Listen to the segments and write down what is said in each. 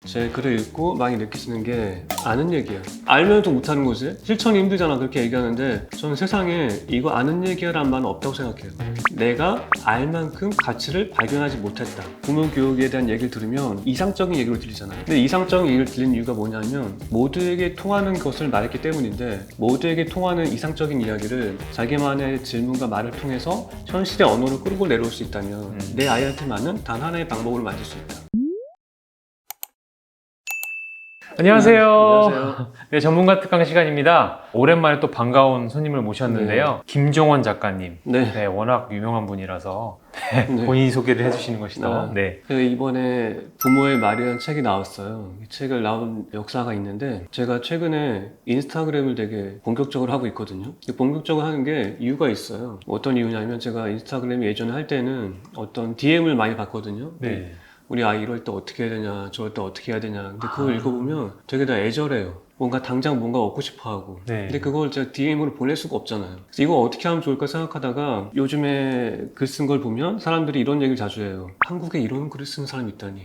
제 글을 읽고 많이 느끼시는 게 아는 얘기야. 알면서 못하는 거지. 실천이 힘들잖아 그렇게 얘기하는데 저는 세상에 이거 아는 얘기라는 말은 없다고 생각해요. 내가 알 만큼 가치를 발견하지 못했다. 부모 교육에 대한 얘기를 들으면 이상적인 얘기로 들리잖아요. 근데 이상적인 얘기를 들리는 이유가 뭐냐면 모두에게 통하는 것을 말했기 때문인데 모두에게 통하는 이상적인 이야기를 자기만의 질문과 말을 통해서 현실의 언어로 끌고 내려올 수 있다면 내 아이한테만은 단 하나의 방법으로 만들 수 있다. 안녕하세요. 안녕하세요. 네, 전문가 특강 시간입니다. 오랜만에 또 반가운 손님을 모셨는데요. 김종원 작가님. 네. 네, 워낙 유명한 분이라서 네. 본인이 소개를 해주시는 것이 더. 네. 제가 이번에 부모의 말이라는 책이 나왔어요. 이 책을 나온 역사가 있는데 제가 최근에 인스타그램을 되게 본격적으로 하고 있거든요. 본격적으로 하는 게 이유가 있어요. 어떤 이유냐면 제가 인스타그램 예전에 할 때는 어떤 DM을 많이 받거든요. 네. 우리 아이 이럴 때 어떻게 해야 되냐, 저럴 때 어떻게 해야 되냐. 근데 그걸 읽어보면 되게 다 애절해요. 뭔가 당장 뭔가 얻고 싶어 하고. 네. 근데 그걸 제가 DM으로 보낼 수가 없잖아요. 그래서 이거 어떻게 하면 좋을까 생각하다가 요즘에 글 쓴 걸 보면 사람들이 이런 얘기를 자주 해요. 한국에 이런 글을 쓰는 사람이 있다니.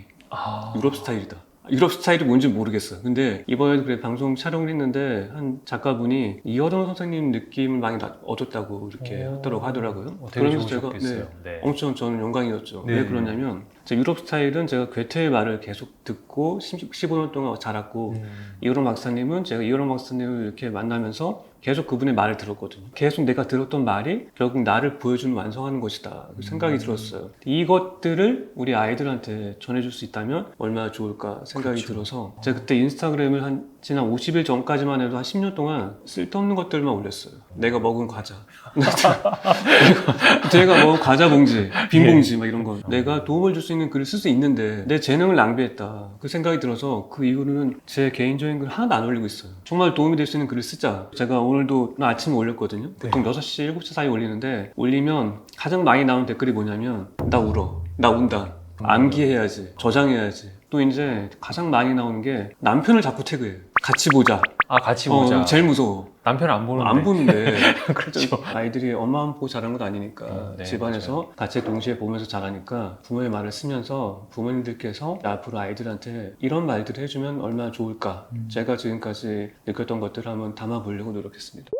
유럽 스타일이다. 유럽 스타일이 뭔지 모르겠어요. 근데 이번에도 그래 방송 촬영을 했는데 한 작가분이 이어동 선생님 느낌을 많이 얻었다고 이렇게 하더라고요. 되게 그러면서 좋으셨겠어요. 네. 엄청 저는 영광이었죠. 네. 왜 그러냐면 제 유럽 스타일은 제가 괴테의 말을 계속 듣고 15년 동안 자랐고 이어동 박사님은 제가 이어동 박사님을 이렇게 만나면서 계속 그분의 말을 들었거든요. 계속 내가 들었던 말이 결국 나를 보여주는 완성하는 것이다. 그 생각이 들었어요. 이것들을 우리 아이들한테 전해줄 수 있다면 얼마나 좋을까 생각이 들어서 제가 그때 인스타그램을 지난 50일 전까지만 해도 한 10년 동안 쓸데없는 것들만 올렸어요. 내가 먹은 과자. 제가 먹은 과자 봉지, 빈 봉지 막 이런 거. 내가 도움을 줄 수 있는 글을 쓸 수 있는데 내 재능을 낭비했다. 그 생각이 들어서 그 이후로는 제 개인적인 글 하나도 안 올리고 있어요. 정말 도움이 될 수 있는 글을 쓰자. 제가 오늘도 아침에 올렸거든요. 보통 6시, 7시 사이에 올리는데 올리면 가장 많이 나오는 댓글이 뭐냐면 나 울어. 나 운다. 암기해야지. 저장해야지. 또 이제 가장 많이 나오는 게 남편을 자꾸 태그해요. 같이 보자. 같이 보자. 제일 무서워. 남편 안 보는데. 안 보는데. 그렇죠. 아이들이 엄마만 보고 자란 건 아니니까. 네, 집안에서 맞아요. 같이 동시에 보면서 자라니까 부모의 말을 쓰면서 부모님들께서 앞으로 아이들한테 이런 말들을 해주면 얼마나 좋을까. 제가 지금까지 느꼈던 것들을 한번 담아보려고 노력했습니다.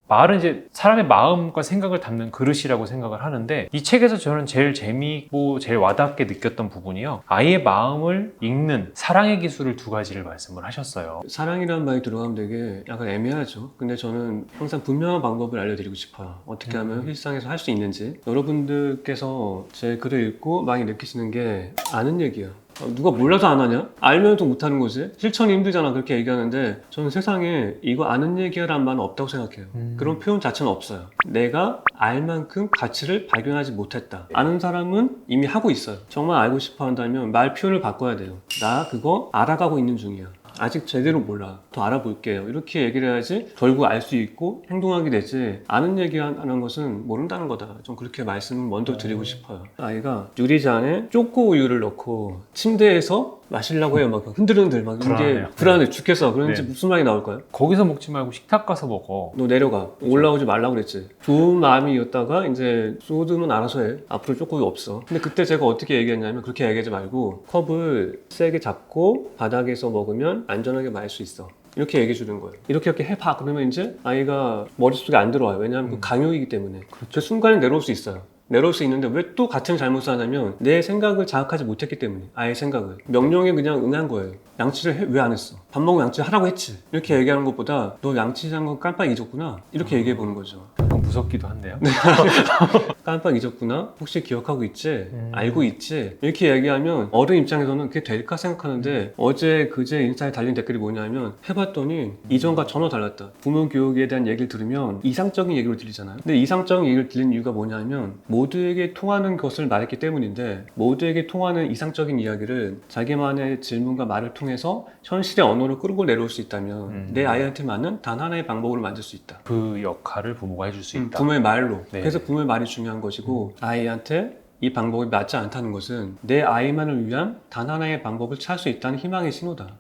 말은 이제 사람의 마음과 생각을 담는 그릇이라고 생각을 하는데 이 책에서 저는 제일 재미있고 제일 와닿게 느꼈던 부분이요. 아이의 마음을 읽는 사랑의 기술을 두 가지를 말씀을 하셨어요. 사랑이라는 말이 들어가면 되게 약간 애매하죠. 근데 저는 항상 분명한 방법을 알려드리고 싶어요. 어떻게 하면 일상에서 할 수 있는지. 여러분들께서 제 글을 읽고 많이 느끼시는 게 아는 얘기야. 누가 몰라서 안 하냐? 알면서 못하는 거지. 실천이 힘들잖아 그렇게 얘기하는데 저는 세상에 이거 아는 얘기라는 말은 없다고 생각해요. 그런 표현 자체는 없어요. 내가 알 만큼 가치를 발견하지 못했다. 아는 사람은 이미 하고 있어요. 정말 알고 싶어 한다면 말 표현을 바꿔야 돼요. 나 그거 알아가고 있는 중이야. 아직 제대로 몰라. 더 알아볼게요. 이렇게 얘기를 해야지 결국 알 수 있고 행동하게 되지. 아는 얘기하는 것은 모른다는 거다. 좀 그렇게 말씀을 먼저 드리고 싶어요. 아이가 유리잔에 초코 우유를 넣고 침대에서 마시려고 해요. 막 흔들흔들 막 이게 불안해요. 불안해 죽겠어. 그런지 네. 무슨 말이 나올까요? 거기서 먹지 말고 식탁 가서 먹어. 너 내려가. 올라오지 말라고 그랬지. 좋은 마음이었다가 이제 소드는 알아서 해. 앞으로 조금 없어. 근데 그때 제가 어떻게 얘기했냐면 그렇게 얘기하지 말고 컵을 세게 잡고 바닥에서 먹으면 안전하게 마실 수 있어. 이렇게 얘기해 주는 거예요. 이렇게 해봐. 그러면 이제 아이가 머릿속에 안 들어와요. 왜냐하면 그 강요이기 때문에. 그 순간에 내려올 수 있어요. 내려올 수 있는데 왜 또 같은 잘못을 하냐면 내 생각을 자극하지 못했기 때문에. 아이의 생각을. 명령에 그냥 응한 거예요. 양치를 왜 안 했어? 밥 먹으면 양치를 하라고 했지. 이렇게 얘기하는 것보다 너 양치한 건 깜빡 잊었구나. 이렇게 얘기해 보는 거죠. 조금 무섭기도 한데요. 깜빡 잊었구나? 혹시 기억하고 있지? 알고 있지? 이렇게 얘기하면 어른 입장에서는 그게 될까 생각하는데 어제 그제 인스타에 달린 댓글이 뭐냐면 해봤더니 이전과 전혀 달랐다. 부모 교육에 대한 얘기를 들으면 이상적인 얘기로 들리잖아요. 근데 이상적인 얘기를 들리는 이유가 뭐냐면 모두에게 통하는 것을 말했기 때문인데 모두에게 통하는 이상적인 이야기를 자기만의 질문과 말을 통해서 현실의 언어로 끌고 내려올 수 있다면 내 아이한테만은 단 하나의 방법으로 만들 수 있다. 그 역할을 부모가 해줄 수 있다. 부모의 말로. 네. 그래서 부모의 말이 중요한 것이고 아이한테 이 방법이 맞지 않다는 것은 내 아이만을 위한 단 하나의 방법을 찾을 수 있다는 희망의 신호다.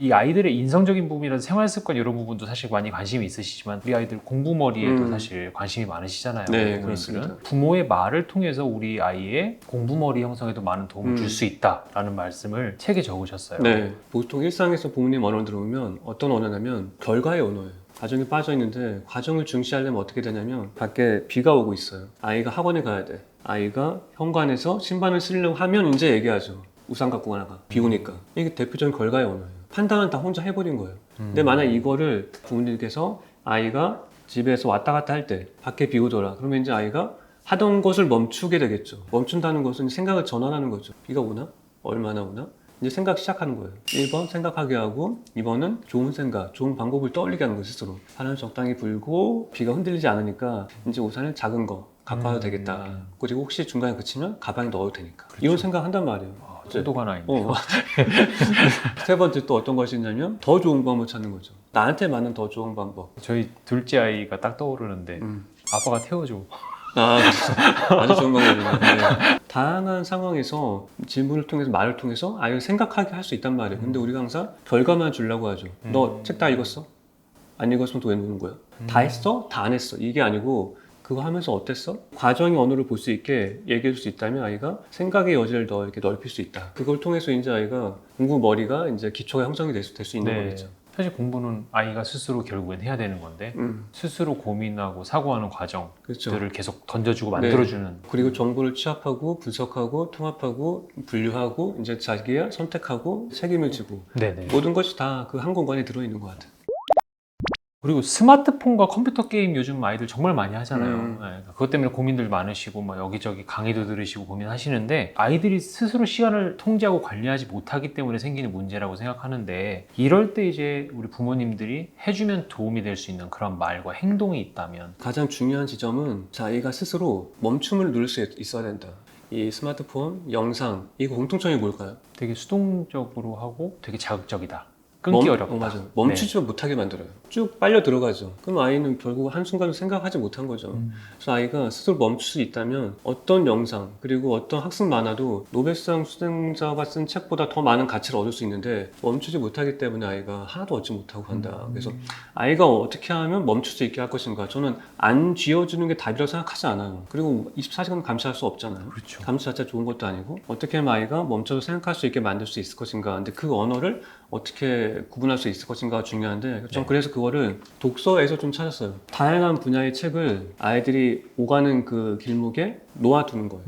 이 아이들의 인성적인 부분이라든 생활 습관 이런 부분도 사실 많이 관심이 있으시지만 우리 아이들 공부머리에도 사실 관심이 많으시잖아요. 네, 부모님들은. 그렇습니다. 부모의 말을 통해서 우리 아이의 공부머리 형성에도 많은 도움을 줄 수 있다라는 말씀을 책에 적으셨어요. 네, 보통 일상에서 부모님 언어 들어보면 어떤 언어냐면 결과의 언어예요. 과정에 빠져 있는데 과정을 중시하려면 어떻게 되냐면 밖에 비가 오고 있어요. 아이가 학원에 가야 돼. 아이가 현관에서 신발을 쓰려고 하면 이제 얘기하죠. 우산 갖고 가나가. 비 오니까. 이게 대표적인 결과의 언어예요. 판단은 다 혼자 해버린 거예요. 근데 만약 이거를 부모님께서 아이가 집에서 왔다 갔다 할 때 밖에 비 오더라. 그러면 이제 아이가 하던 것을 멈추게 되겠죠. 멈춘다는 것은 생각을 전환하는 거죠. 비가 오나? 얼마나 오나? 이제 생각 시작하는 거예요. 1번 생각하게 하고 2번은 좋은 생각, 좋은 방법을 떠올리게 하는 거예요. 스스로. 바람 적당히 불고 비가 흔들리지 않으니까 이제 우산을 작은 거 갖고 와도 되겠다. 그리고 혹시 중간에 그치면 가방에 넣어도 되니까. 그렇죠. 이런 생각 한단 말이에요. 제도가 하나 있네요. 세 번째 또 어떤 것이 있냐면 더 좋은 방법을 찾는 거죠. 나한테 맞는 더 좋은 방법. 저희 둘째 아이가 딱 떠오르는데 아빠가 태워줘. 아, 아주 좋은 방법이네요. 네. 다양한 상황에서 질문을 통해서 말을 통해서 아이를 생각하게 할 수 있단 말이에요. 근데 우리가 항상 결과만 주려고 하죠. 너 책 다 읽었어? 안 읽었으면 또 왜 묻는 거야? 다 했어? 다 안 했어? 이게 아니고 그거 하면서 어땠어? 과정의 언어를 볼 수 있게 얘기해 줄 수 있다면 아이가 생각의 여지를 더 이렇게 넓힐 수 있다. 그걸 통해서 이제 아이가 공부 머리가 이제 기초가 형성이 될 수 있는 거겠죠. 사실 공부는 아이가 스스로 결국엔 해야 되는 건데 스스로 고민하고 사고하는 과정들을 그렇죠. 계속 던져주고 만들어주는. 그리고 정보를 취합하고 분석하고 통합하고 분류하고 이제 자기가 선택하고 책임을 지고 네네. 모든 것이 다 그 한 공간에 들어있는 것 같아요. 그리고 스마트폰과 컴퓨터 게임 요즘 아이들 정말 많이 하잖아요. 음. 네, 그것 때문에 고민들 많으시고 뭐 여기저기 강의도 들으시고 고민하시는데 아이들이 스스로 시간을 통제하고 관리하지 못하기 때문에 생기는 문제라고 생각하는데 이럴 때 이제 우리 부모님들이 해주면 도움이 될 수 있는 그런 말과 행동이 있다면 가장 중요한 지점은 자기가 스스로 멈춤을 누릴 수 있어야 된다. 이 스마트폰, 영상, 이 공통점이 뭘까요? 되게 수동적으로 하고 되게 자극적이다. 끊기 어렵다. 맞아요. 멈추지 못하게 만들어요. 쭉 빨려 들어가죠. 그럼 아이는 결국 한순간도 생각하지 못한 거죠. 그래서 아이가 스스로 멈출 수 있다면 어떤 영상 그리고 어떤 학습 만화도 노벨상 수상자가 쓴 책보다 더 많은 가치를 얻을 수 있는데 멈추지 못하기 때문에 아이가 하나도 얻지 못하고 한다. 그래서 아이가 어떻게 하면 멈출 수 있게 할 것인가. 저는 안 쥐어주는 게 답이라고 생각하지 않아요. 그리고 24시간 감시할 수 없잖아요. 그렇죠. 감시 자체가 좋은 것도 아니고 어떻게 하면 아이가 멈춰서 생각할 수 있게 만들 수 있을 것인가. 근데 그 언어를 어떻게 구분할 수 있을 것인가가 중요한데 전 그래서 그거를 독서에서 좀 찾았어요. 다양한 분야의 책을 아이들이 오가는 그 길목에 놓아두는 거예요.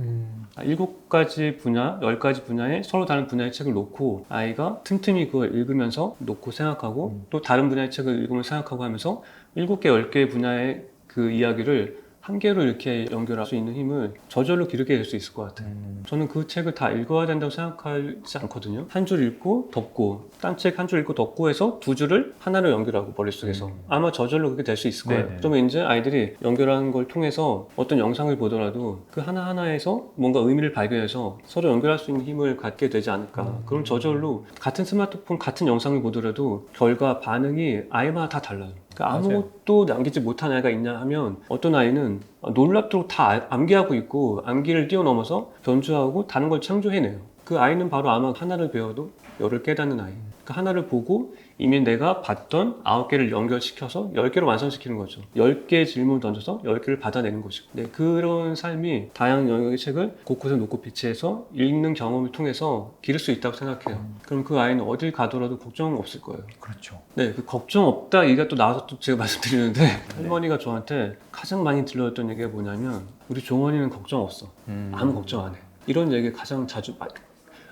7가지 분야, 10가지 분야에 서로 다른 분야의 책을 놓고 아이가 틈틈이 그걸 읽으면서 놓고 생각하고 또 다른 분야의 책을 읽으면서 생각하고 하면서 7개, 10개의 분야의 그 이야기를 한 개로 이렇게 연결할 수 있는 힘을 저절로 기르게 될 수 있을 것 같아요. 저는 그 책을 다 읽어야 된다고 생각하지 않거든요. 한 줄 읽고 덮고, 딴 책 한 줄 읽고 덮고 해서 두 줄을 하나로 연결하고 머릿속에서 아마 저절로 그렇게 될 수 있을 거예요. 네네. 그러면 이제 아이들이 연결하는 걸 통해서 어떤 영상을 보더라도 그 하나하나에서 뭔가 의미를 발견해서 서로 연결할 수 있는 힘을 갖게 되지 않을까. 그럼 저절로 같은 스마트폰 같은 영상을 보더라도 결과 반응이 아이마다 다 달라요. 그러니까 아무것도 남기지 못한 아이가 있냐 하면 어떤 아이는 놀랍도록 다 암기하고 있고 암기를 뛰어넘어서 변주하고 다른 걸 창조해내요. 그 아이는 바로 아마 하나를 배워도 열을 깨닫는 아이. 그 하나를 보고 이미 내가 봤던 9개를 연결시켜서 10개로 완성시키는 거죠. 10개의 질문을 던져서 10개를 받아내는 것이고. 네, 그런 삶이 다양한 영역의 책을 곳곳에 놓고 비치해서 읽는 경험을 통해서 기를 수 있다고 생각해요. 그럼 그 아이는 어딜 가더라도 걱정 없을 거예요. 그렇죠. 네, 그 걱정 없다 얘기가 또 나와서 또 제가 말씀드리는데 할머니가 저한테 가장 많이 들려줬던 얘기가 뭐냐면 우리 종원이는 걱정 없어. 아무 걱정 안 해. 이런 얘기 가장 자주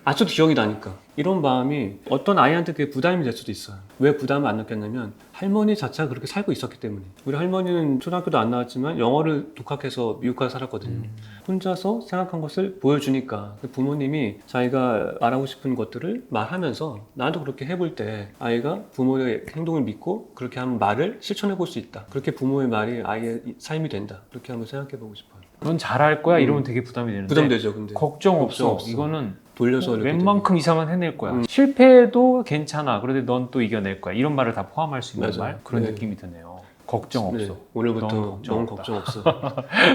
아직도 기억이 나니까 이런 마음이 어떤 아이한테 그게 부담이 될 수도 있어요. 왜 부담을 안 느꼈냐면 할머니 자체가 그렇게 살고 있었기 때문에. 우리 할머니는 초등학교도 안 나왔지만 영어를 독학해서 미국 가서 살았거든요. 혼자서 생각한 것을 보여주니까 부모님이 자기가 말하고 싶은 것들을 말하면서 나도 그렇게 해볼 때 아이가 부모의 행동을 믿고 그렇게 하면 말을 실천해 볼 수 있다. 그렇게 부모의 말이 아이의 삶이 된다. 그렇게 한번 생각해 보고 싶어요. 넌 잘할 거야 이러면 되게 부담이 되는데 부담되죠, 근데. 걱정 없어. 없어. 이거는 돌려서 이렇게 웬만큼 이상은 해낼 거야. 실패해도 괜찮아. 그런데 넌 또 이겨낼 거야. 이런 말을 다 포함할 수 있는 맞아요. 말? 그런 네. 느낌이 드네요. 걱정 없어. 네, 오늘부터 너무 너무 걱정 걱정 없어.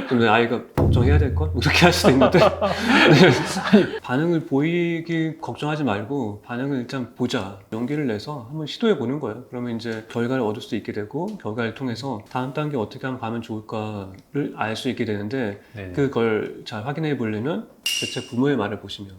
근데 아이가 걱정해야 될 걸? 이렇게 할 수도 있는데 네. 반응을 보이기 걱정하지 말고 반응을 일단 보자. 용기를 내서 한번 시도해 보는 거예요. 그러면 이제 결과를 얻을 수 있게 되고 결과를 통해서 다음 단계 어떻게 하면 가면 좋을까를 알 수 있게 되는데 네네. 그걸 잘 확인해 보려면 대체 부모의 말을 보시면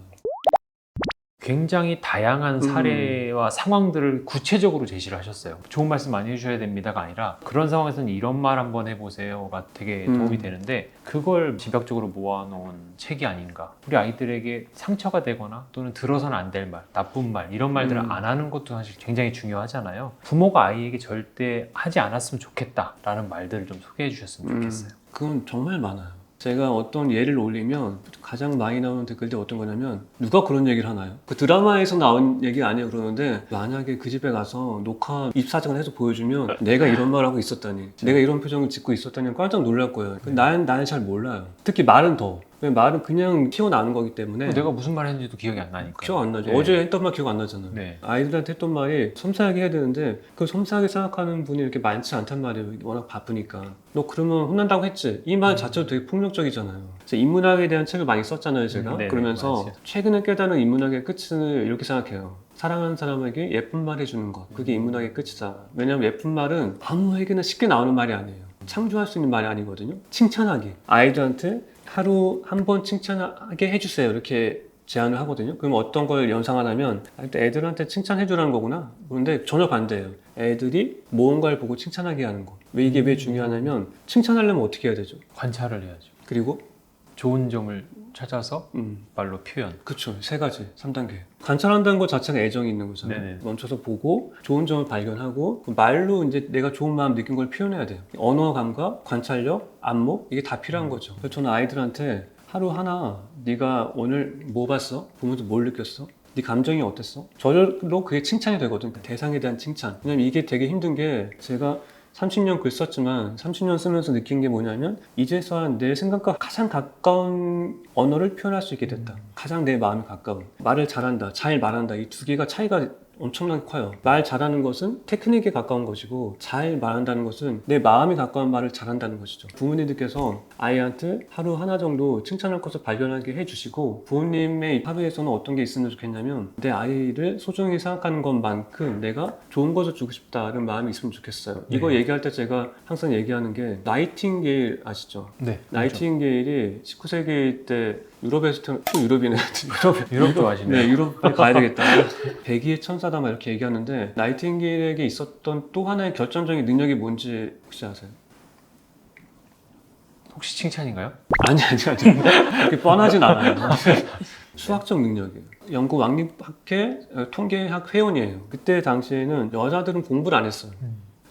굉장히 다양한 사례와 상황들을 구체적으로 제시를 하셨어요. 좋은 말씀 많이 해주셔야 됩니다가 아니라 그런 상황에서는 이런 말 한번 해보세요가 되게 도움이 되는데 그걸 집약적으로 모아놓은 책이 아닌가. 우리 아이들에게 상처가 되거나 또는 들어서는 안 될 말, 나쁜 말 이런 말들을 안 하는 것도 사실 굉장히 중요하잖아요. 부모가 아이에게 절대 하지 않았으면 좋겠다라는 말들을 좀 소개해 주셨으면 좋겠어요. 그건 정말 많아요. 제가 어떤 예를 올리면 가장 많이 나오는 댓글들이 어떤 거냐면 누가 그런 얘기를 하나요? 그 드라마에서 나온 얘기 아니에요 그러는데 만약에 그 집에 가서 녹화 입사정을 해서 보여주면 내가 이런 말하고 있었다니 내가 이런 표정을 짓고 있었다니 깜짝 놀랄 거예요. 나는 잘 몰라요. 특히 말은 더. 말은 그냥 튀어나오는 거기 때문에 내가 무슨 말 했는지도 기억이 안 나니까. 기억 안 나죠. 네. 어제 했던 말 기억 안 나잖아요. 네. 아이들한테 했던 말이 섬세하게 해야 되는데 그 섬세하게 생각하는 분이 이렇게 많지 않단 말이에요. 워낙 바쁘니까. 너 그러면 혼난다고 했지? 이 말 자체도 되게 폭력적이잖아요. 그래서 인문학에 대한 책을 많이 썼잖아요, 제가. 네네, 그러면서 맞아요. 최근에 깨달은 인문학의 끝은 이렇게 생각해요. 사랑하는 사람에게 예쁜 말 해주는 것. 그게 인문학의 끝이다. 왜냐하면 예쁜 말은 아무에게나 쉽게 나오는 말이 아니에요. 창조할 수 있는 말이 아니거든요. 칭찬하기. 아이들한테 하루 한 번 칭찬하게 해주세요. 이렇게 제안을 하거든요. 그럼 어떤 걸 연상하냐면 애들한테 칭찬해주라는 거구나. 그런데 전혀 반대예요. 애들이 무언가를 보고 칭찬하게 하는 거. 이게 왜 중요하냐면 칭찬하려면 어떻게 해야 되죠? 관찰을 해야죠. 그리고 좋은 점을 찾아서 말로 표현. 그쵸. 세 가지, 3단계. 관찰한다는 것 자체가 애정이 있는 거잖아요. 네네. 멈춰서 보고 좋은 점을 발견하고 그 말로 이제 내가 좋은 마음 느낀 걸 표현해야 돼요. 언어 감각, 관찰력, 안목 이게 다 필요한 거죠. 그래서 저는 아이들한테 하루 하나 네가 오늘 뭐 봤어? 보면서 뭘 느꼈어? 네 감정이 어땠어? 저절로 그게 칭찬이 되거든. 대상에 대한 칭찬. 왜냐면 이게 되게 힘든 게 제가 30년 글 썼지만 30년 쓰면서 느낀 게 뭐냐면 이제서야 내 생각과 가장 가까운 언어를 표현할 수 있게 됐다. 가장 내 마음에 가까운. 말을 잘한다, 잘 말한다. 이 두 개가 차이가 엄청나게 커요. 말 잘하는 것은 테크닉에 가까운 것이고 잘 말한다는 것은 내 마음에 가까운 말을 잘한다는 것이죠. 부모님들께서 아이한테 하루 하나 정도 칭찬할 것을 발견하게 해주시고 부모님의 하루에서는 어떤 게 있으면 좋겠냐면 내 아이를 소중히 생각하는 것만큼 내가 좋은 것을 주고 싶다는 마음이 있으면 좋겠어요. 이거 얘기할 때 제가 항상 얘기하는 게 나이팅게일 아시죠? 네. 나이팅게일이 19세기 때 유럽에서 유럽이네. 유럽 좋아하시네요. 네, 유럽에 가야 되겠다. 백의의 천사다 막 이렇게 얘기하는데 나이팅게일에게 있었던 또 하나의 결정적인 능력이 뭔지 혹시 아세요? 혹시 칭찬인가요? 아니. 그렇게 뻔하진 않아요. 수학적 능력이에요. 영국 왕립학회 통계학 회원이에요. 그때 당시에는 여자들은 공부를 안 했어요.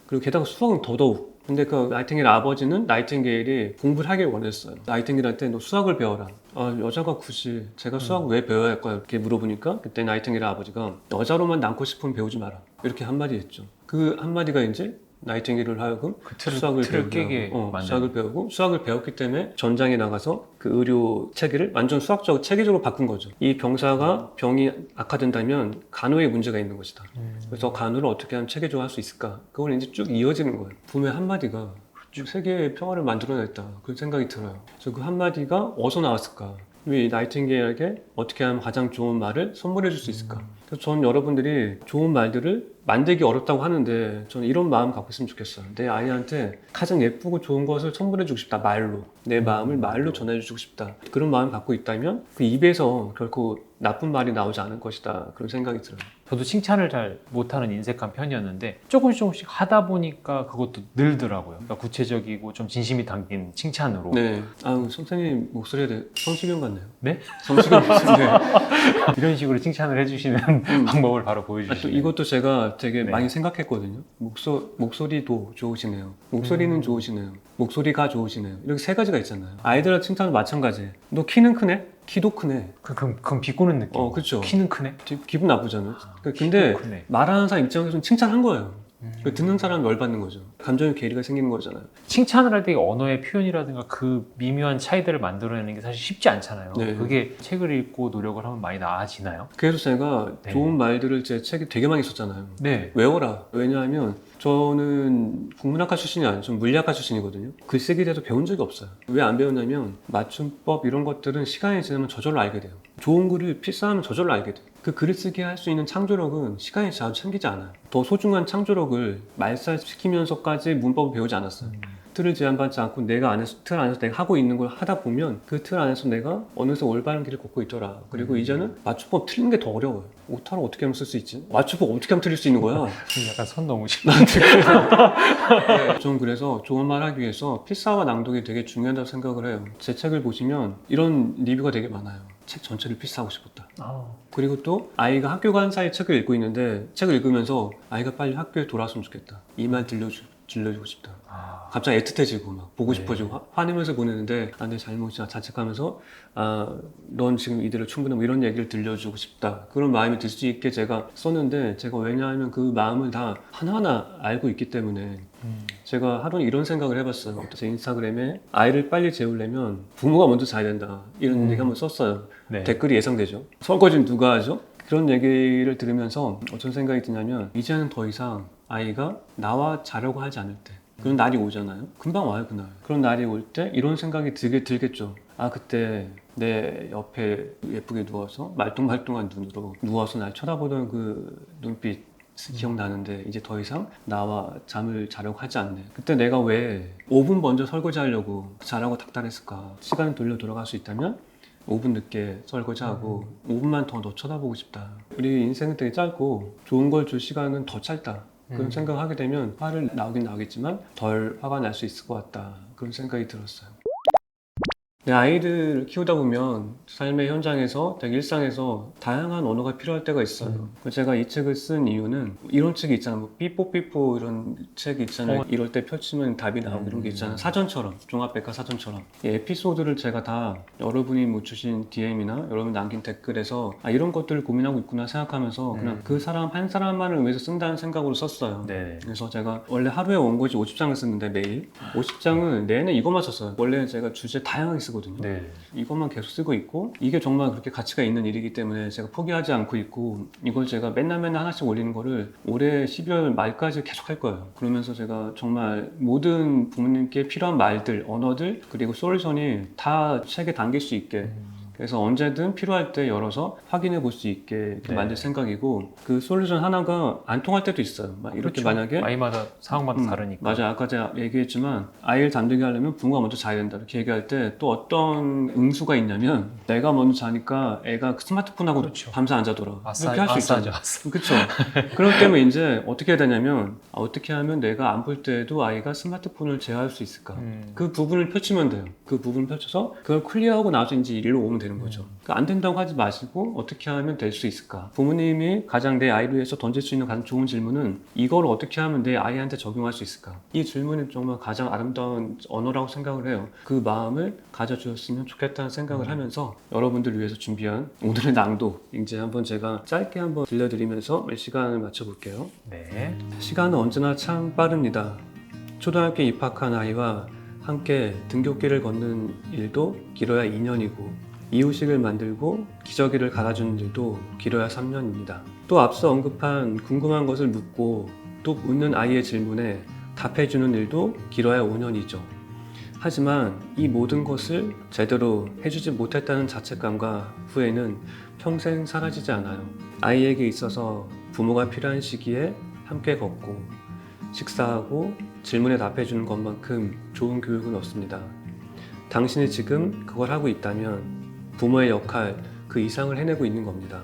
그리고 게다가 수학은 더더욱. 근데 그 나이팅게일 아버지는 나이팅게일이 공부를 하길 원했어요. 나이팅게일한테 너 수학을 배워라. 여자가 굳이 제가 수학을 왜 배워야 할까요? 이렇게 물어보니까 그때 나이팅게일 아버지가 여자로만 남고 싶으면 배우지 마라. 이렇게 한마디 했죠. 그 한마디가 이제 나이팅게일을 하여금 수학을 깨게 수학을 배우고 수학을 배웠기 때문에 전장에 나가서 그 의료 체계를 완전 수학적 체계적으로 바꾼 거죠. 이 병사가 병이 악화된다면 간호에 문제가 있는 것이다. 그래서 간호를 어떻게 하면 체계적으로 할 수 있을까? 그걸 이제 쭉 이어지는 거예요. 부모의 한마디가 세계의 평화를 만들어냈다. 그런 생각이 들어요. 그래서 그 한마디가 어디서 나왔을까? 왜 나이팅게일에게 어떻게 하면 가장 좋은 말을 선물해 줄 수 있을까? 그래서 전 여러분들이 좋은 말들을 만들기 어렵다고 하는데 저는 이런 마음 갖고 있으면 좋겠어요. 내 아이한테 가장 예쁘고 좋은 것을 선물해 주고 싶다. 말로. 내 마음을 말로 전해 주고 싶다. 그런 마음 갖고 있다면 그 입에서 결코 나쁜 말이 나오지 않을 것이다. 그런 생각이 들어요. 저도 칭찬을 잘 못하는 인색한 편이었는데 조금씩 하다 보니까 그것도 늘더라고요. 그러니까 구체적이고 좀 진심이 담긴 칭찬으로. 네. 선생님 목소리에 대해 성시경 같네요. 네? 성시경 목소리. 이런 식으로 칭찬을 해주시는 방법을 바로 또 보여주시네요. 이것도 제가 되게 네. 많이 생각했거든요. 목소리도 좋으시네요. 목소리는 좋으시네요. 목소리가 좋으시네요. 이렇게 세 가지가 있잖아요. 아이들의 칭찬은 마찬가지예요. 너 키는 크네? 키도 크네. 그럼 비꼬는 느낌. 그렇죠. 키는 크네. 기분 나쁘잖아요. 근데 키도 크네. 말하는 사람 입장에서는 칭찬한 거예요. 듣는 사람은 열받는 거죠. 감정의 괴리가 생기는 거잖아요. 칭찬을 할 때 언어의 표현이라든가 그 미묘한 차이들을 만들어내는 게 사실 쉽지 않잖아요. 네. 그게 책을 읽고 노력을 하면 많이 나아지나요? 그래서 제가 네. 좋은 말들을 제 책에 되게 많이 썼잖아요. 네. 외워라. 왜냐하면 저는 국문학과 출신이 아니고 좀 물리학과 출신이거든요. 글쓰기에 대해서 배운 적이 없어요. 왜 안 배웠냐면 맞춤법 이런 것들은 시간이 지나면 저절로 알게 돼요. 좋은 글을 필사하면 저절로 알게 돼요. 그 글을 쓰게 할 수 있는 창조력은 시간이 지나도 생기지 않아요. 더 소중한 창조력을 말살시키면서까지 문법을 배우지 않았어요. 틀을 제한받지 않고 내가 틀 안에서 내가 하고 있는 걸 하다 보면 그 틀 안에서 내가 어느새 올바른 길을 걷고 있더라. 그리고 이제는 맞춤법 틀리는 게 더 어려워요. 오타를 어떻게 하면 쓸 수 있지? 맞춤법 어떻게 하면 틀릴 수 있는 거야? 약간 선 넘으시네. 네, 좀 그래서 좋은 말 하기 위해서 필사와 낭독이 되게 중요하다고 생각을 해요. 제 책을 보시면 이런 리뷰가 되게 많아요. 책 전체를 필사하고 싶었다. 그리고 또 아이가 학교 간 사이에 책을 읽고 있는데 책을 읽으면서 아이가 빨리 학교에 돌아왔으면 좋겠다. 이 말 들려주고 싶다. 갑자기 애틋해지고 막 보고 네. 싶어지고 화내면서 보내는데 내 잘못이야 자책하면서 넌 지금 이대로 충분해 뭐 이런 얘기를 들려주고 싶다. 그런 마음이 들 수 있게 제가 썼는데 제가 왜냐하면 그 마음을 다 하나하나 알고 있기 때문에 제가 하루는 이런 생각을 해봤어요. 제 인스타그램에 아이를 빨리 재우려면 부모가 먼저 자야 된다 이런 얘기 한번 썼어요. 네. 댓글이 예상되죠. 설거지는 누가 하죠? 그런 얘기를 들으면서 어떤 생각이 드냐면 이제는 더 이상 아이가 나와 자려고 하지 않을 때 그런 날이 오잖아요. 금방 와요 그날. 그런 날이 올 때 이런 생각이 들겠죠. 그때 내 옆에 예쁘게 누워서 말똥말똥한 눈으로 누워서 날 쳐다보던 그 눈빛 기억나는데 이제 더 이상 나와 잠을 자려고 하지 않네. 그때 내가 왜 5분 먼저 설거지 하려고 자라고 닥달했을까. 시간을 돌려 돌아갈 수 있다면 5분 늦게 설거지하고 5분만 더 너 쳐다보고 싶다. 우리 인생은 되게 짧고 좋은 걸 줄 시간은 더 짧다. 그런 생각을 하게 되면 화를 나오긴 나오겠지만 덜 화가 날 수 있을 것 같다. 그런 생각이 들었어요. 내 아이들을 키우다 보면 삶의 현장에서 되게 일상에서 다양한 언어가 필요할 때가 있어요. 제가 이 책을 쓴 이유는 이런 책이 있잖아요. 뭐 삐뽀삐뽀 이런 책이 있잖아요. 이럴 때 펼치면 답이 나오고 이런 게 있잖아요. 사전처럼 종합백과 사전처럼 이 에피소드를 제가 다 여러분이 뭐 주신 DM이나 여러분 남긴 댓글에서 이런 것들을 고민하고 있구나 생각하면서 그냥 그 사람 한 사람만을 위해서 쓴다는 생각으로 썼어요. 네. 그래서 제가 원래 하루에 원고지 50장을 쓰는데 매일 50장을 내내 이것만 썼어요. 원래 제가 주제 다양하게 쓰거든요. 네. 이것만 계속 쓰고 있고 이게 정말 그렇게 가치가 있는 일이기 때문에 제가 포기하지 않고 있고 이걸 제가 맨날 하나씩 올리는 거를 올해 12월 말까지 계속 할 거예요. 그러면서 제가 정말 모든 부모님께 필요한 말들, 언어들 그리고 솔루션이 다 책에 담길 수 있게 그래서 언제든 필요할 때 열어서 확인해 볼 수 있게 이렇게 네. 만들 생각이고 그 솔루션 하나가 안 통할 때도 있어요. 막 이렇게 그렇죠. 만약에 아이마다 상황마다 다르니까. 맞아. 아까 제가 얘기했지만 아이를 잠들게 하려면 부모가 먼저 자야 된다 이렇게 얘기할 때 또 어떤 응수가 있냐면 내가 먼저 자니까 애가 스마트폰하고 그렇죠. 밤새 안 자더라. 이렇게 할 수 있잖아요. 그렇죠. 그럴 때면 이제 어떻게 해야 되냐면 어떻게 하면 내가 안 볼 때도 아이가 스마트폰을 제어할 수 있을까? 그 부분을 펼치면 돼요. 그 부분을 펼쳐서 그걸 클리어하고 나서 이제 일로 오면 되는 거죠. 그러니까 안 된다고 하지 마시고 어떻게 하면 될 수 있을까? 부모님이 가장 내 아이를 위해서 던질 수 있는 가장 좋은 질문은 이걸 어떻게 하면 내 아이한테 적용할 수 있을까? 이 질문이 정말 가장 아름다운 언어라고 생각을 해요. 그 마음을 가져주셨으면 좋겠다는 생각을 하면서 여러분들을 위해서 준비한 오늘의 낭독 이제 한번 제가 짧게 한번 들려드리면서 시간을 맞춰볼게요. 네. 시간은 언제나 참 빠릅니다. 초등학교 입학한 아이와 함께 등굣길을 걷는 일도 길어야 2년이고 이유식을 만들고 기저귀를 갈아주는 일도 길어야 3년입니다. 또 앞서 언급한 궁금한 것을 묻고 또 묻는 아이의 질문에 답해주는 일도 길어야 5년이죠. 하지만 이 모든 것을 제대로 해주지 못했다는 자책감과 후회는 평생 사라지지 않아요. 아이에게 있어서 부모가 필요한 시기에 함께 걷고 식사하고 질문에 답해주는 것만큼 좋은 교육은 없습니다. 당신이 지금 그걸 하고 있다면 부모의 역할 그 이상을 해내고 있는 겁니다.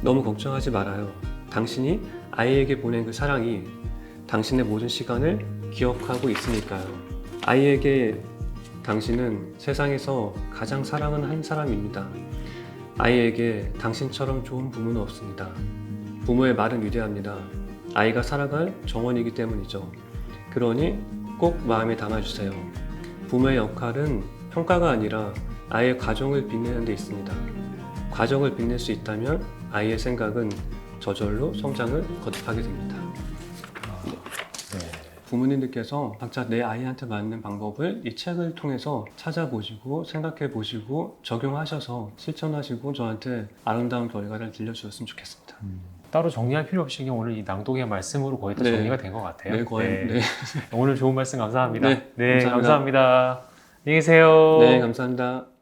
너무 걱정하지 말아요. 당신이 아이에게 보낸 그 사랑이 당신의 모든 시간을 기억하고 있으니까요. 아이에게 당신은 세상에서 가장 사랑하는 한 사람입니다. 아이에게 당신처럼 좋은 부모는 없습니다. 부모의 말은 위대합니다. 아이가 살아갈 정원이기 때문이죠. 그러니 꼭 마음에 담아주세요. 부모의 역할은 평가가 아니라 아이의 가정을 빛내는 데 있습니다. 과정을 빛낼 수 있다면 아이의 생각은 저절로 성장을 거듭하게 됩니다. 네. 부모님들께서 각자 내 아이한테 맞는 방법을 이 책을 통해서 찾아보시고 생각해 보시고 적용하셔서 실천하시고 저한테 아름다운 결과를 들려주셨으면 좋겠습니다. 따로 정리할 필요 없이 그냥 오늘 이 낭독의 말씀으로 거의 다 네. 정리가 된 것 같아요. 네, 거의. 네. 오늘 좋은 말씀 감사합니다. 네, 감사합니다. 감사합니다. 안녕히 계세요. 네, 감사합니다.